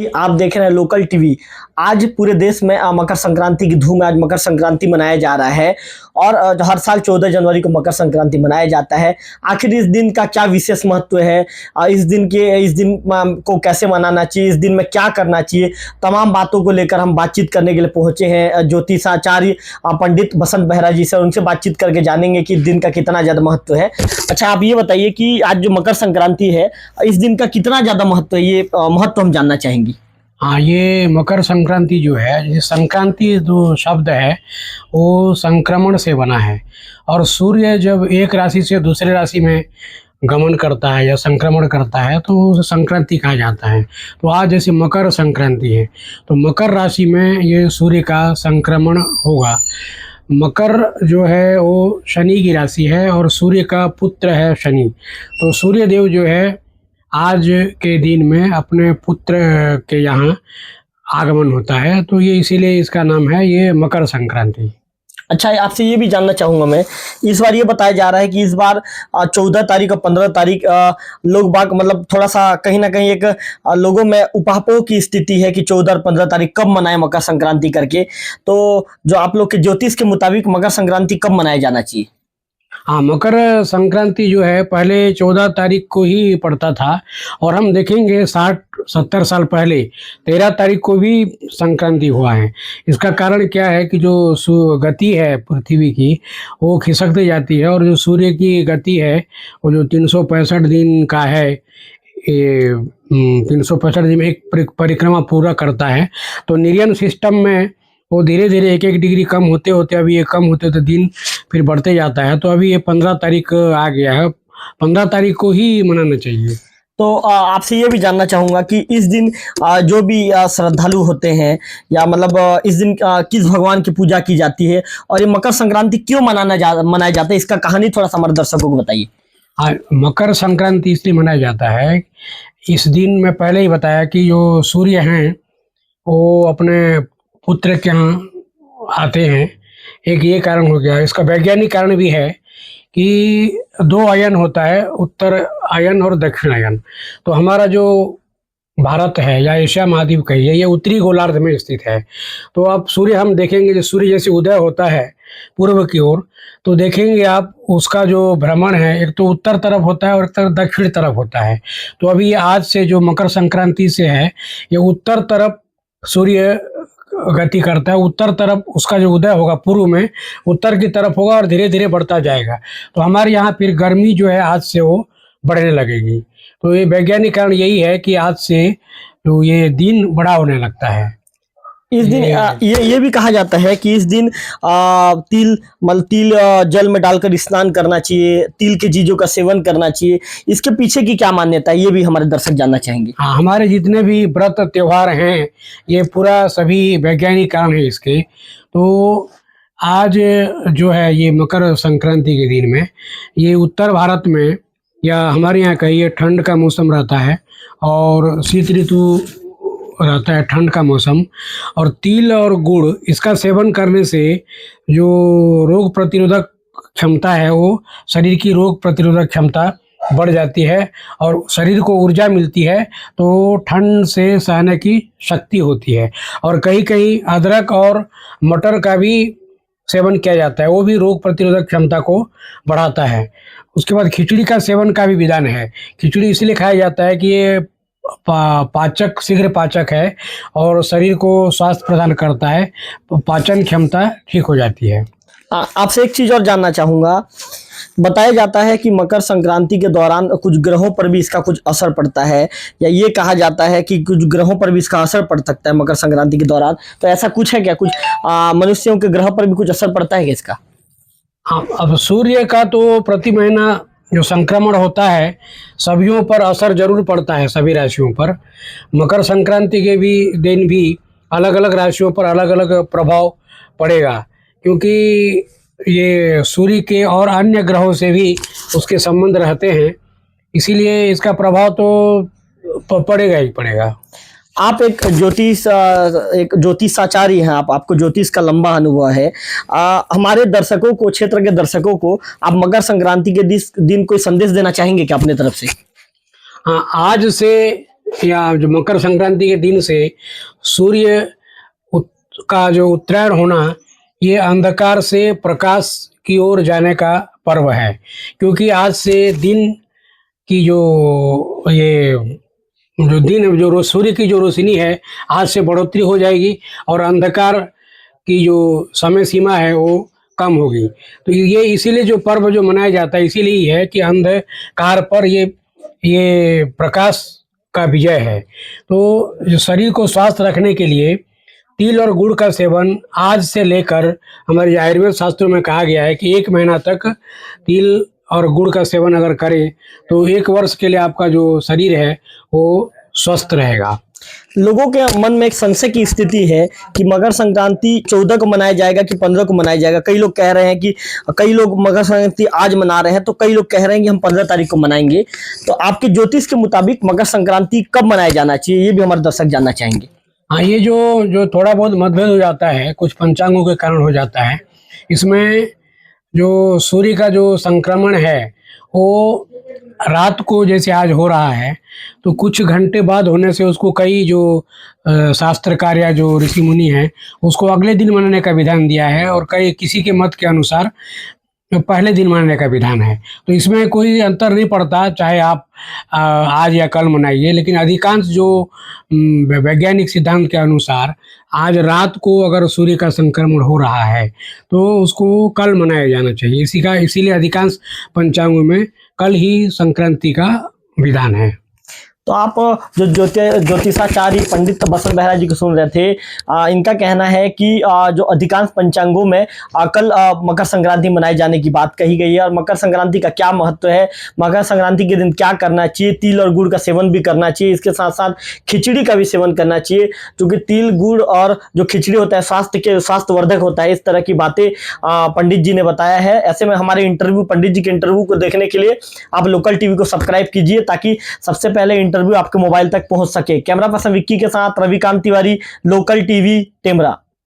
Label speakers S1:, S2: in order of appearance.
S1: आप देख रहे हैं लोकल टीवी। आज पूरे देश में मकर संक्रांति की धूम है। आज मकर संक्रांति मनाया जा रहा है और हर साल 14 जनवरी को मकर संक्रांति मनाया जाता है। आखिर इस दिन का क्या विशेष महत्व है, इस दिन को कैसे मनाना चाहिए, इस दिन में क्या करना चाहिए, तमाम बातों को लेकर हम बातचीत करने के लिए पहुंचे हैं ज्योतिषाचार्य पंडित बसंत बेहरा जी से। उनसे बातचीत करके जानेंगे कि इस दिन का कितना ज़्यादा महत्व है। अच्छा, आप ये बताइए कि आज जो मकर संक्रांति है, इस दिन का कितना ज़्यादा महत्व है, ये महत्व हम जानना चाहेंगे।
S2: हाँ, ये मकर संक्रांति जो है, ये संक्रांति जो शब्द है वो संक्रमण से बना है। और सूर्य जब एक राशि से दूसरे राशि में गमन करता है या संक्रमण करता है तो उसे संक्रांति कहा जाता है। तो आज जैसे मकर संक्रांति है तो मकर राशि में ये सूर्य का संक्रमण होगा। मकर जो है वो शनि की राशि है और सूर्य का पुत्र है शनि। तो सूर्य देव जो है आज के दिन में अपने पुत्र के यहाँ आगमन होता है, तो ये इसीलिए इसका नाम है ये मकर संक्रांति।
S1: अच्छा, आपसे ये भी जानना चाहूँगा मैं, इस बार ये बताया जा रहा है कि इस बार 14 तारीख और 15 तारीख लोग बाग मतलब थोड़ा सा कहीं ना कहीं एक लोगों में उपापोह की स्थिति है कि 14 और 15 तारीख कब मनाए मकर संक्रांति करके। तो जो आप लोग के ज्योतिष के मुताबिक मकर संक्रांति कब मनाया जाना चाहिए?
S2: हाँ, मकर संक्रांति जो है पहले 14 तारीख को ही पड़ता था और हम देखेंगे 60-70 साल पहले 13 तारीख को भी संक्रांति हुआ है। इसका कारण क्या है कि जो गति है पृथ्वी की वो खिसकती जाती है और जो सूर्य की गति है वो जो 365 दिन का है, ये 365 दिन में एक परिक्रमा पूरा करता है। तो निर्यन सिस्टम में वो धीरे धीरे एक डिग्री कम होते होते अभी ये कम होते होते दिन फिर बढ़ते जाता है। तो अभी ये 15 तारीख आ गया है, 15 तारीख को ही मनाना चाहिए।
S1: तो आपसे ये भी जानना चाहूँगा कि इस दिन जो भी श्रद्धालु होते हैं या मतलब इस दिन किस भगवान की पूजा की जाती है और ये मकर संक्रांति क्यों मनाया जाता है, इसका कहानी थोड़ा सा हमारे दर्शकों को बताइए।
S2: हाँ, मकर संक्रांति इसलिए मनाया जाता है, इस दिन में पहले ही बताया कि जो सूर्य हैं वो अपने पुत्र के यहाँ आते हैं। एक ये कारण हो गया। इसका वैज्ञानिक कारण भी है कि 2 अयन होता है, उत्तर अयन और दक्षिण अयन। तो हमारा जो भारत है या एशिया महाद्वीप कहिए, ये उत्तरी गोलार्ध में स्थित है। तो आप सूर्य हम देखेंगे, जो सूर्य जैसे उदय होता है पूर्व की ओर, तो देखेंगे आप उसका जो भ्रमण है एक तो उत्तर तरफ होता है और एक तरफ दक्षिण तरफ होता है। तो अभी आज से जो मकर संक्रांति से है ये उत्तर तरफ सूर्य गति करता है, उत्तर तरफ उसका जो उदय होगा पूर्व में उत्तर की तरफ होगा और धीरे धीरे बढ़ता जाएगा। तो हमारे यहाँ फिर गर्मी जो है आज से वो बढ़ने लगेगी। तो ये वैज्ञानिक कारण यही है कि आज से जो ये दिन बड़ा होने लगता है।
S1: इस दिन ये भी कहा जाता है कि इस दिन तिल जल में डालकर स्नान करना चाहिए, तिल के चीज़ों का सेवन करना चाहिए। इसके पीछे की क्या मान्यता है, ये भी हमारे दर्शक जानना चाहेंगे।
S2: हाँ, हमारे जितने भी व्रत त्योहार हैं ये पूरा सभी वैज्ञानिक कारण है इसके। तो आज जो है ये मकर संक्रांति के दिन में ये उत्तर भारत में या हमारे यहाँ कहिए ठंड का मौसम रहता है और शीत ऋतु रहता है, ठंड का मौसम। और तिल और गुड़ इसका सेवन करने से जो रोग प्रतिरोधक क्षमता है वो शरीर की रोग प्रतिरोधक क्षमता बढ़ जाती है और शरीर को ऊर्जा मिलती है, तो ठंड से सहने की शक्ति होती है। और कहीं कहीं अदरक और मटर का भी सेवन किया जाता है, वो भी रोग प्रतिरोधक क्षमता को बढ़ाता है। उसके बाद खिचड़ी का सेवन का भी विधान है। खिचड़ी इसलिए खाया जाता है कि ये पाचक शीघ्र पाचक है और शरीर को स्वास्थ्य प्रदान करता है, पाचन क्षमता ठीक हो जाती है।
S1: आपसे एक चीज़ और जानना चाहूँगा, बताया जाता है कि मकर संक्रांति के दौरान कुछ ग्रहों पर भी इसका कुछ असर पड़ता है, या ये कहा जाता है कि कुछ ग्रहों पर भी इसका असर पड़ सकता है मकर संक्रांति के दौरान। तो ऐसा कुछ है क्या, कुछ मनुष्यों के ग्रह पर भी कुछ असर पड़ता है क्या इसका?
S2: हाँ, अब सूर्य का तो प्रति महीना जो संक्रमण होता है सभीयों पर असर जरूर पड़ता है, सभी राशियों पर। मकर संक्रांति के भी दिन भी अलग अलग राशियों पर अलग अलग प्रभाव पड़ेगा, क्योंकि ये सूर्य के और अन्य ग्रहों से भी उसके संबंध रहते हैं, इसीलिए इसका प्रभाव तो पड़ेगा ही पड़ेगा।
S1: आप एक ज्योतिषाचार्य हैं, आपको ज्योतिष का लंबा अनुभव है। हमारे दर्शकों को, क्षेत्र के दर्शकों को आप मकर संक्रांति के दिन कोई संदेश देना चाहेंगे क्या अपने तरफ से?
S2: हाँ, आज से या जो मकर संक्रांति के दिन से सूर्य का जो उत्तरायण होना, ये अंधकार से प्रकाश की ओर जाने का पर्व है। क्योंकि आज से दिन की जो सूर्य की जो रोशनी है, आज से बढ़ोतरी हो जाएगी और अंधकार की जो समय सीमा है वो कम होगी। तो ये इसीलिए जो पर्व जो मनाया जाता है, इसीलिए ही है कि अंधकार पर ये प्रकाश का विजय है। तो जो शरीर को स्वस्थ रखने के लिए तिल और गुड़ का सेवन आज से लेकर, हमारे आयुर्वेद शास्त्रों में कहा गया है कि 1 महीना तक तिल और गुड़ का सेवन अगर करें तो 1 वर्ष के लिए आपका जो शरीर है वो स्वस्थ रहेगा।
S1: लोगों के मन में एक संशय की स्थिति है कि मकर संक्रांति 14 को मनाया जाएगा कि 15 को मनाया जाएगा। कई लोग कह रहे हैं कि कई लोग मकर संक्रांति आज मना रहे हैं, तो कई लोग कह रहे हैं कि हम 15 तारीख को मनाएंगे। तो आपके ज्योतिष के मुताबिक मकर संक्रांति कब मनाया जाना चाहिए, ये भी हमारे दर्शक जानना चाहेंगे।
S2: हाँ, ये जो थोड़ा बहुत मतभेद हो जाता है, कुछ पंचांगों के कारण हो जाता है। इसमें जो सूर्य का जो संक्रमण है वो रात को जैसे आज हो रहा है, तो कुछ घंटे बाद होने से उसको कई जो शास्त्रकार या जो ऋषि मुनि हैं उसको अगले दिन मनाने का विधान दिया है, और किसी के मत के अनुसार पहले दिन मनाने का विधान है। तो इसमें कोई अंतर नहीं पड़ता, चाहे आप आज या कल मनाइए। लेकिन अधिकांश जो वैज्ञानिक सिद्धांत के अनुसार आज रात को अगर सूर्य का संक्रमण हो रहा है तो उसको कल मनाया जाना चाहिए। इसीलिए अधिकांश पंचांगों में कल ही संक्रांति का विधान है।
S1: तो आप जो ज्योतिषाचार्य पंडित बसंत बेहरा जी को सुन रहे थे, इनका कहना है कि जो अधिकांश पंचांगों में कल मकर संक्रांति मनाए जाने की बात कही गई है। और मकर संक्रांति का क्या महत्व है, मकर संक्रांति के दिन क्या करना चाहिए, तिल और गुड़ का सेवन भी करना चाहिए, इसके साथ साथ खिचड़ी का भी सेवन करना चाहिए, क्योंकि तिल गुड़ और जो खिचड़ी होता है स्वास्थ्यवर्धक होता है। इस तरह की बातें पंडित जी ने बताया है। ऐसे में हमारे पंडित जी के इंटरव्यू को देखने के लिए आप लोकल टीवी को सब्सक्राइब कीजिए, ताकि सबसे पहले इंटरव्यू आपके मोबाइल तक पहुंच सके। कैमरा पर्सन विक्की के साथ रविकांत तिवारी, लोकल टीवी टेमरा।